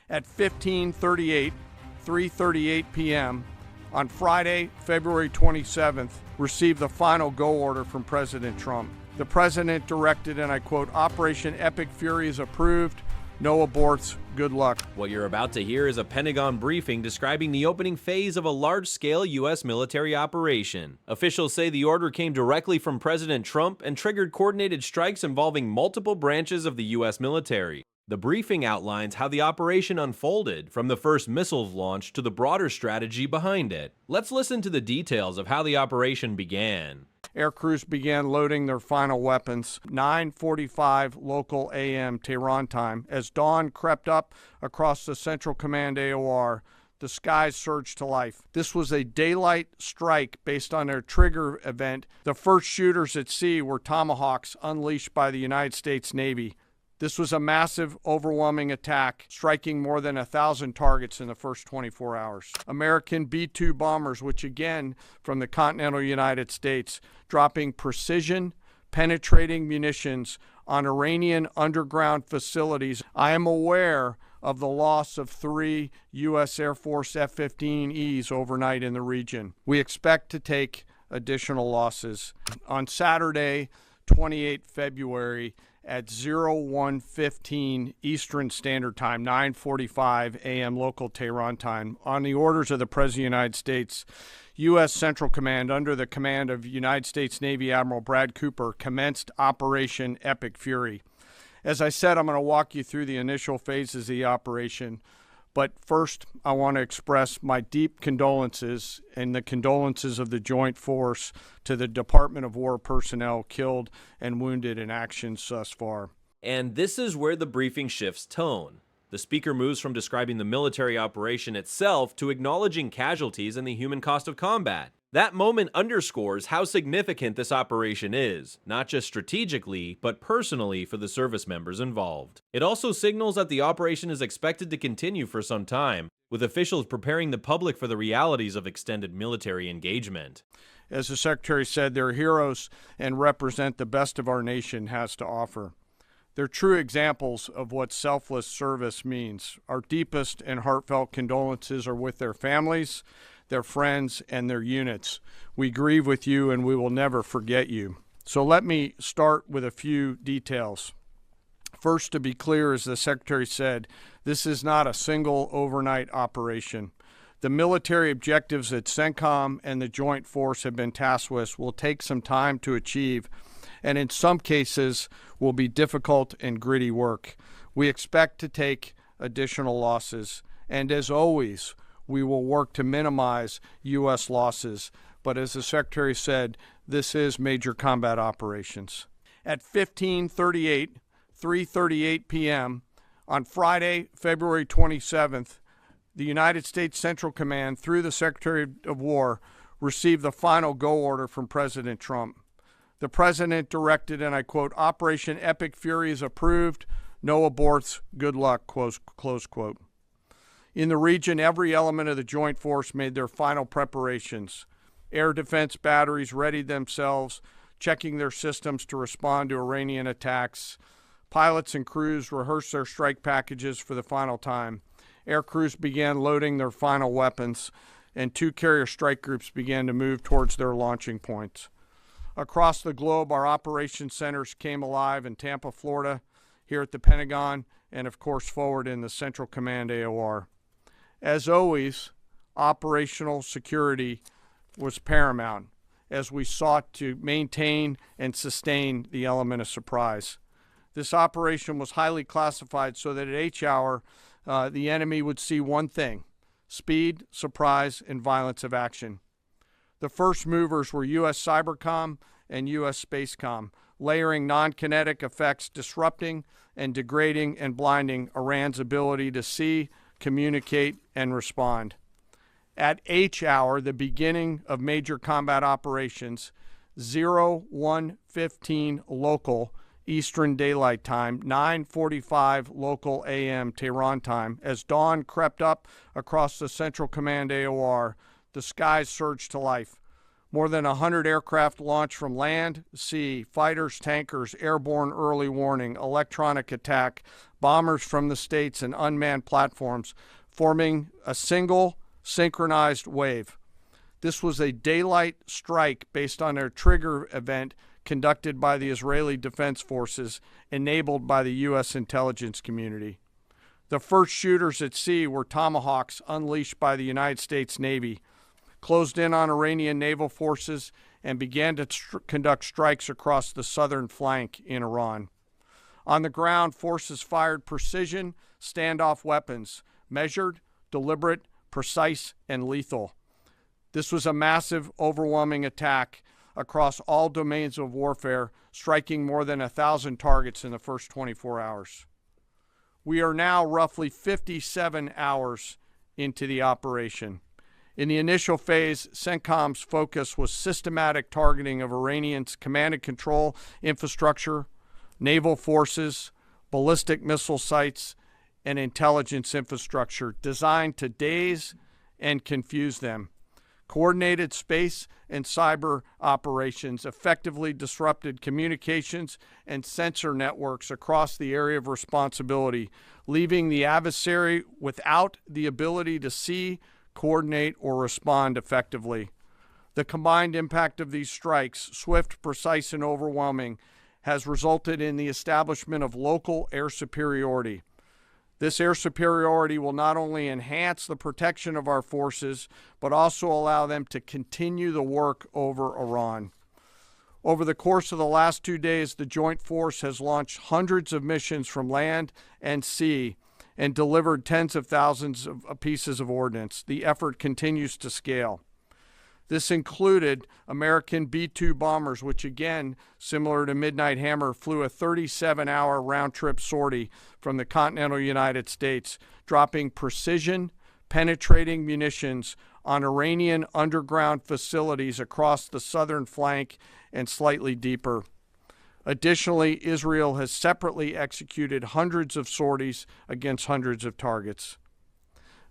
At 15:38, 3:38 p.m. on Friday, February 27th, received the final go order from President Trump. The president directed, and I quote, "Operation Epic Fury is approved. No aborts. Good luck." What you're about to hear is a Pentagon briefing describing the opening phase of a large-scale U.S. military operation. Officials say the order came directly from President Trump and triggered coordinated strikes involving multiple branches of the U.S. military. The briefing outlines how the operation unfolded, from the first missiles launch to the broader strategy behind it. Let's listen to the details of how the operation began. Air crews began loading their final weapons, 9:45 local a.m. Tehran time. As dawn crept up across the Central Command AOR, the skies surged to life. This was a daylight strike based on their trigger event. The first shooters at sea were Tomahawks unleashed by the United States Navy. This was a massive, overwhelming attack, striking more than 1,000 targets in the first 24 hours. American B-2 bombers, which again from the continental United States, dropping precision, penetrating munitions on Iranian underground facilities. I am aware of the loss of 3 U.S. Air Force F-15Es overnight in the region. We expect to take additional losses. On Saturday, 28 February, at 01:15 Eastern Standard Time, 9:45 a.m. local Tehran time, on the orders of the President of the United States, U.S. Central Command, under the command of United States Navy Admiral Brad Cooper, commenced Operation Epic Fury. As I said, I'm going to walk you through the initial phases of the operation. But first, I want to express my deep condolences and the condolences of the Joint Force to the Department of War personnel killed and wounded in actions thus far. And this is where the briefing shifts tone. The speaker moves from describing the military operation itself to acknowledging casualties and the human cost of combat. That moment underscores how significant this operation is, not just strategically, but personally for the service members involved. It also signals that the operation is expected to continue for some time, with officials preparing the public for the realities of extended military engagement. As the Secretary said, they're heroes and represent the best of our nation has to offer. They're true examples of what selfless service means. Our deepest and heartfelt condolences are with their families, their friends, and their units. We grieve with you and we will never forget you. So let me start with a few details. First, to be clear, as the Secretary said, this is not a single overnight operation. The military objectives that CENTCOM and the Joint Force have been tasked with will take some time to achieve, and in some cases will be difficult and gritty work. We expect to take additional losses, and as always, we will work to minimize U.S. losses. But as the Secretary said, this is major combat operations. At 15:38, 3:38 p.m. on Friday, February 27th, the United States Central Command, through the Secretary of War, received the final go order from President Trump. The president directed, and I quote, "Operation Epic Fury is approved. No aborts. Good luck," close quote. In the region, every element of the Joint Force made their final preparations. Air defense batteries readied themselves, checking their systems to respond to Iranian attacks. Pilots and crews rehearsed their strike packages for the final time. Air crews began loading their final weapons, and 2 carrier strike groups began to move towards their launching points. Across the globe, our operations centers came alive in Tampa, Florida, here at the Pentagon, and of course forward in the Central Command AOR. As always, operational security was paramount as we sought to maintain and sustain the element of surprise. This operation was highly classified so that at H hour, the enemy would see one thing: speed, surprise, and violence of action. The first movers were U.S. Cybercom and U.S. Spacecom, layering non-kinetic effects, disrupting and degrading and blinding Iran's ability to see, communicate, and respond. At H hour, the beginning of major combat operations, 01:15 local Eastern Daylight Time, 9:45 local a.m. Tehran time, as dawn crept up across the Central Command AOR, the skies surged to life. More than 100 aircraft launched from land, sea, fighters, tankers, airborne early warning, electronic attack, bombers from the States, and unmanned platforms, forming a single synchronized wave. This was a daylight strike based on a trigger event conducted by the Israeli Defense Forces, enabled by the U.S. intelligence community. The first shooters at sea were Tomahawks unleashed by the United States Navy, closed in on Iranian naval forces, and began to conduct strikes across the southern flank in Iran. On the ground, forces fired precision standoff weapons, measured, deliberate, precise, and lethal. This was a massive, overwhelming attack across all domains of warfare, striking more than 1,000 targets in the first 24 hours. We are now roughly 57 hours into the operation. In the initial phase, CENTCOM's focus was systematic targeting of Iranians' command and control infrastructure, naval forces, ballistic missile sites, and intelligence infrastructure designed to daze and confuse them. Coordinated space and cyber operations effectively disrupted communications and sensor networks across the area of responsibility, leaving the adversary without the ability to see, coordinate, or respond effectively. The combined impact of these strikes, swift, precise, and overwhelming, has resulted in the establishment of local air superiority. This air superiority will not only enhance the protection of our forces, but also allow them to continue the work over Iran. Over the course of the last 2 days, the Joint Force has launched hundreds of missions from land and sea and delivered tens of thousands of pieces of ordnance. The effort continues to scale. This included American B-2 bombers, which again, similar to Midnight Hammer, flew a 37-hour round-trip sortie from the continental United States, dropping precision, penetrating munitions on Iranian underground facilities across the southern flank and slightly deeper. Additionally, Israel has separately executed hundreds of sorties against hundreds of targets.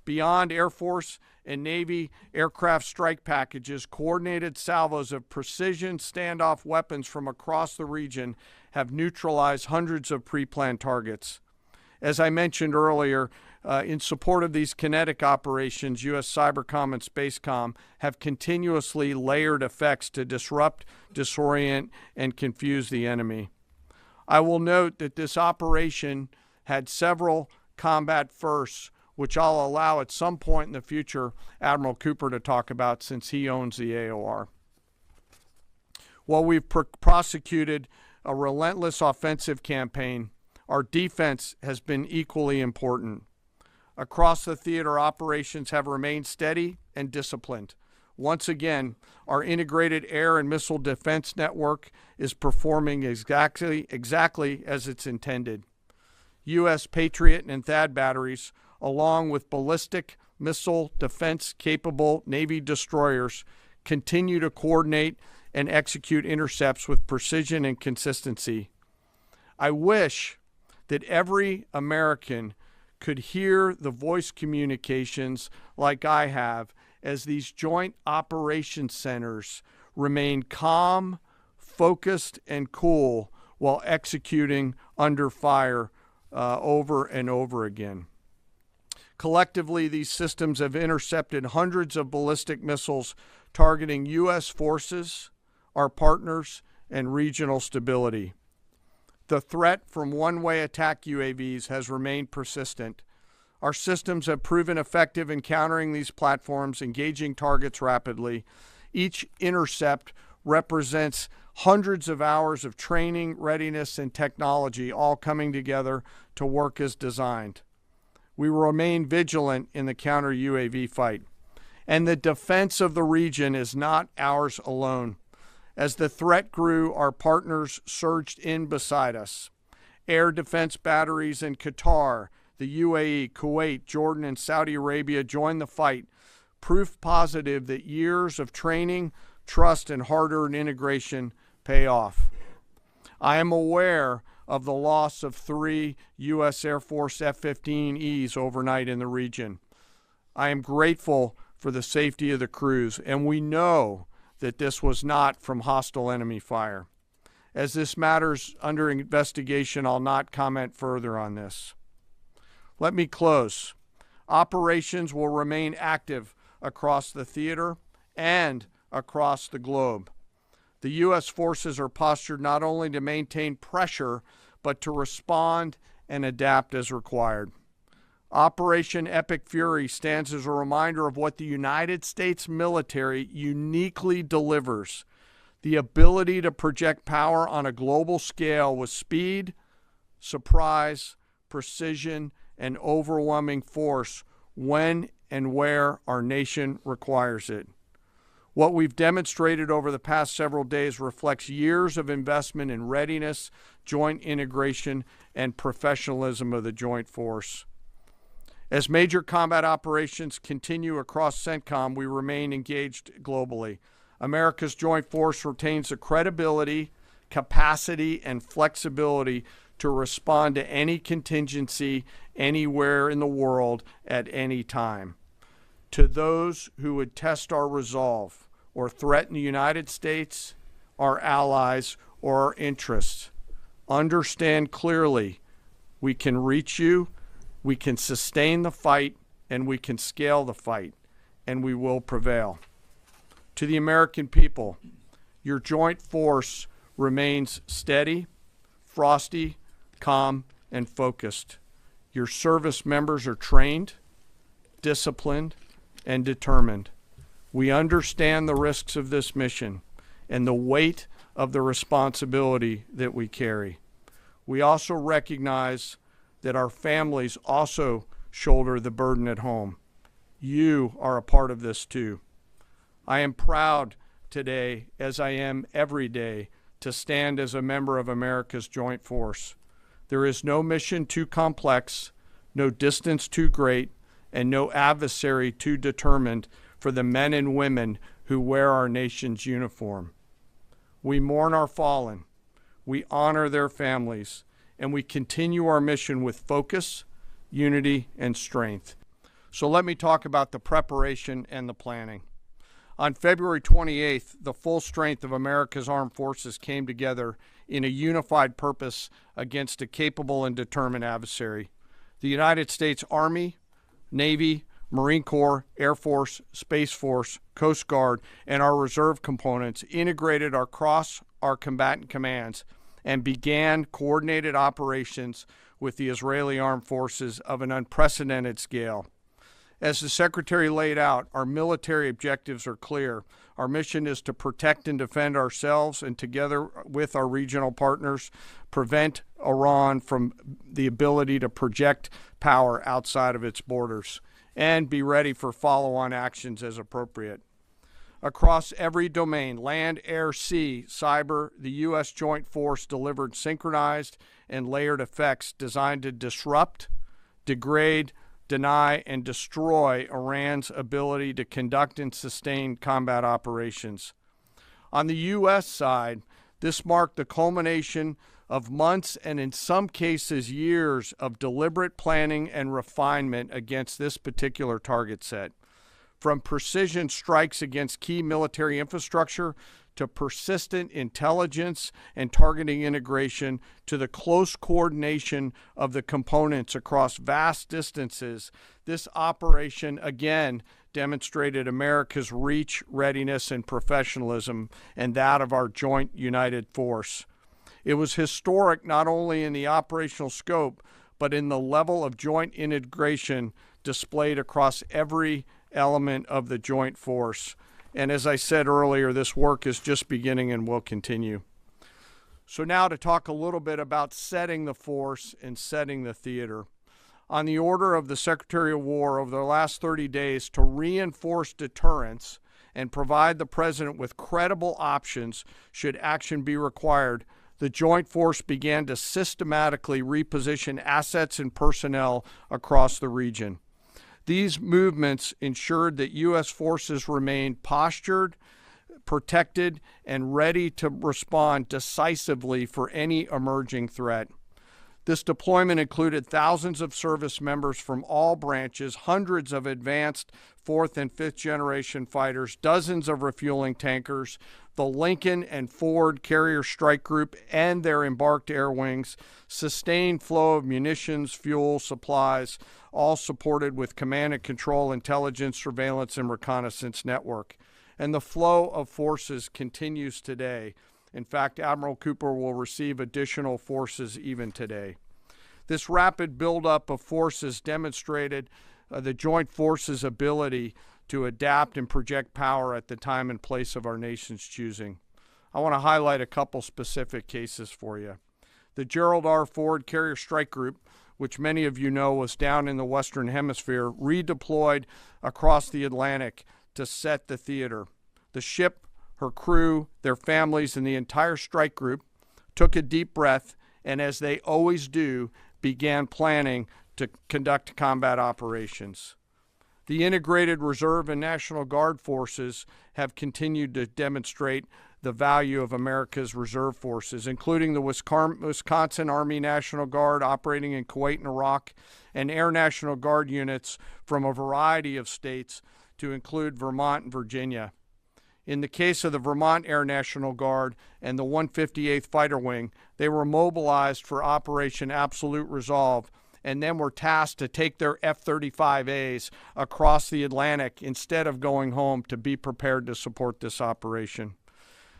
Beyond Air Force and Navy aircraft strike packages, coordinated salvos of precision standoff weapons from across the region have neutralized hundreds of pre-planned targets. As I mentioned earlier, in support of these kinetic operations, U.S. Cybercom and Spacecom have continuously layered effects to disrupt, disorient, and confuse the enemy. I will note that this operation had several combat firsts, which I'll allow at some point in the future Admiral Cooper to talk about since he owns the AOR. While we've prosecuted a relentless offensive campaign, our defense has been equally important. Across the theater, operations have remained steady and disciplined. Once again, our integrated air and missile defense network is performing exactly as it's intended. U.S. Patriot and THAAD batteries, along with ballistic missile defense-capable Navy destroyers, continue to coordinate and execute intercepts with precision and consistency. I wish that every American could hear the voice communications like I have as these joint operations centers remain calm, focused, and cool while executing under fire over and over again. Collectively, these systems have intercepted hundreds of ballistic missiles targeting U.S. forces, our partners, and regional stability. The threat from one-way attack UAVs has remained persistent. Our systems have proven effective in countering these platforms, engaging targets rapidly. Each intercept represents hundreds of hours of training, readiness, and technology all coming together to work as designed. We will remain vigilant in the counter-UAV fight. And the defense of the region is not ours alone. As the threat grew, our partners surged in beside us. Air defense batteries in Qatar, the UAE, Kuwait, Jordan, and Saudi Arabia joined the fight, proof positive that years of training, trust, and hard-earned integration pay off. I am aware of the loss of 3 U.S. Air Force F-15Es overnight in the region. I am grateful for the safety of the crews, and we know that this was not from hostile enemy fire. As this matter's under investigation, I'll not comment further on this. Let me close. Operations will remain active across the theater and across the globe. The U.S. forces are postured not only to maintain pressure, but to respond and adapt as required. Operation Epic Fury stands as a reminder of what the United States military uniquely delivers: the ability to project power on a global scale with speed, surprise, precision, and overwhelming force when and where our nation requires it. What we've demonstrated over the past several days reflects years of investment in readiness, joint integration, and professionalism of the Joint Force. As major combat operations continue across CENTCOM, we remain engaged globally. America's Joint Force retains the credibility, capacity, and flexibility to respond to any contingency anywhere in the world at any time. To those who would test our resolve or threaten the United States, our allies, or our interests, understand clearly we can reach you, we can sustain the fight, and we can scale the fight, and we will prevail. To the American people, your Joint Force remains steady, frosty, calm, and focused. Your service members are trained, disciplined, and determined. We understand the risks of this mission and the weight of the responsibility that we carry. We also recognize that our families also shoulder the burden at home. You are a part of this too. I am proud today, as I am every day, to stand as a member of America's Joint Force. There is no mission too complex, no distance too great, and no adversary too determined for the men and women who wear our nation's uniform. We mourn our fallen, we honor their families, and we continue our mission with focus, unity, and strength. So let me talk about the preparation and the planning. On February 28th, the full strength of America's armed forces came together in a unified purpose against a capable and determined adversary. The United States Army, Navy, Marine Corps, Air Force, Space Force, Coast Guard, and our reserve components integrated across our combatant commands and began coordinated operations with the Israeli armed forces of an unprecedented scale. As the Secretary laid out, our military objectives are clear. Our mission is to protect and defend ourselves and, together with our regional partners, prevent Iran from the ability to project power outside of its borders, and be ready for follow-on actions as appropriate. Across every domain, land, air, sea, cyber, the U.S. Joint Force delivered synchronized and layered effects designed to disrupt, degrade, deny, and destroy Iran's ability to conduct and sustain combat operations. On the U.S. side, this marked the culmination of months and in some cases years of deliberate planning and refinement against this particular target set. From precision strikes against key military infrastructure to persistent intelligence and targeting integration to the close coordination of the components across vast distances, this operation again demonstrated America's reach, readiness, and professionalism, and that of our joint united force. It was historic not only in the operational scope, but in the level of joint integration displayed across every element of the joint force. And as I said earlier, this work is just beginning and will continue. So now to talk a little bit about setting the force and setting the theater. On the order of the Secretary of War over the last 30 days to reinforce deterrence and provide the President with credible options should action be required, the Joint Force began to systematically reposition assets and personnel across the region. These movements ensured that U.S. forces remained postured, protected, and ready to respond decisively for any emerging threat. This deployment included thousands of service members from all branches, hundreds of advanced fourth and fifth generation fighters, dozens of refueling tankers, the Lincoln and Ford Carrier Strike Group and their embarked air wings, sustained flow of munitions, fuel, supplies, all supported with command and control, intelligence, surveillance, and reconnaissance network. And the flow of forces continues today. In fact, Admiral Cooper will receive additional forces even today. This rapid buildup of forces demonstrated the joint forces' ability to adapt and project power at the time and place of our nation's choosing. I want to highlight a couple specific cases for you. The Gerald R. Ford Carrier Strike Group, which many of you know was down in the Western Hemisphere, redeployed across the Atlantic to set the theater. The ship, her crew, their families, and the entire strike group took a deep breath and, as they always do, began planning to conduct combat operations. The integrated Reserve and National Guard forces have continued to demonstrate the value of America's reserve forces, including the Wisconsin Army National Guard operating in Kuwait and Iraq, and Air National Guard units from a variety of states to include Vermont and Virginia. In the case of the Vermont Air National Guard and the 158th Fighter Wing, they were mobilized for Operation Absolute Resolve and then were tasked to take their F-35As across the Atlantic instead of going home to be prepared to support this operation.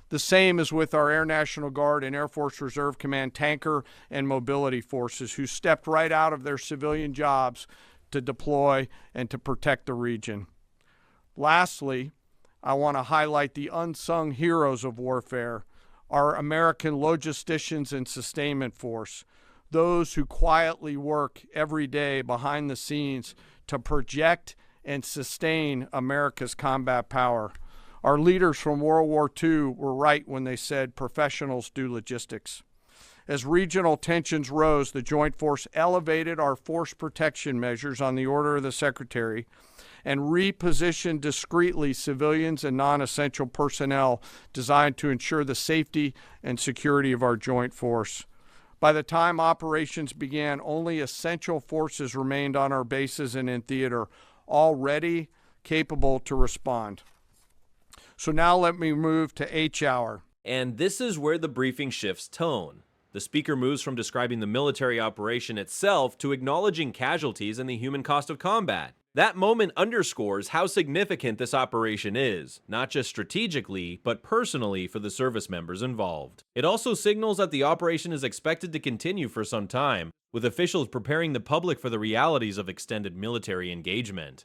The same is with our Air National Guard and Air Force Reserve Command tanker and mobility forces, who stepped right out of their civilian jobs to deploy and to protect the region. Lastly, I want to highlight the unsung heroes of warfare, our American logisticians and sustainment force, those who quietly work every day behind the scenes to project and sustain America's combat power. Our leaders from World War II were right when they said professionals do logistics. As regional tensions rose, the Joint Force elevated our force protection measures on the order of the Secretary and repositioned discreetly civilians and non-essential personnel designed to ensure the safety and security of our joint force. By the time operations began, only essential forces remained on our bases and in theater, all ready, capable to respond. So now let me move to H hour. And this is where the briefing shifts tone. The speaker moves from describing the military operation itself to acknowledging casualties and the human cost of combat. That moment underscores how significant this operation is, not just strategically, but personally for the service members involved. It also signals that the operation is expected to continue for some time, with officials preparing the public for the realities of extended military engagement.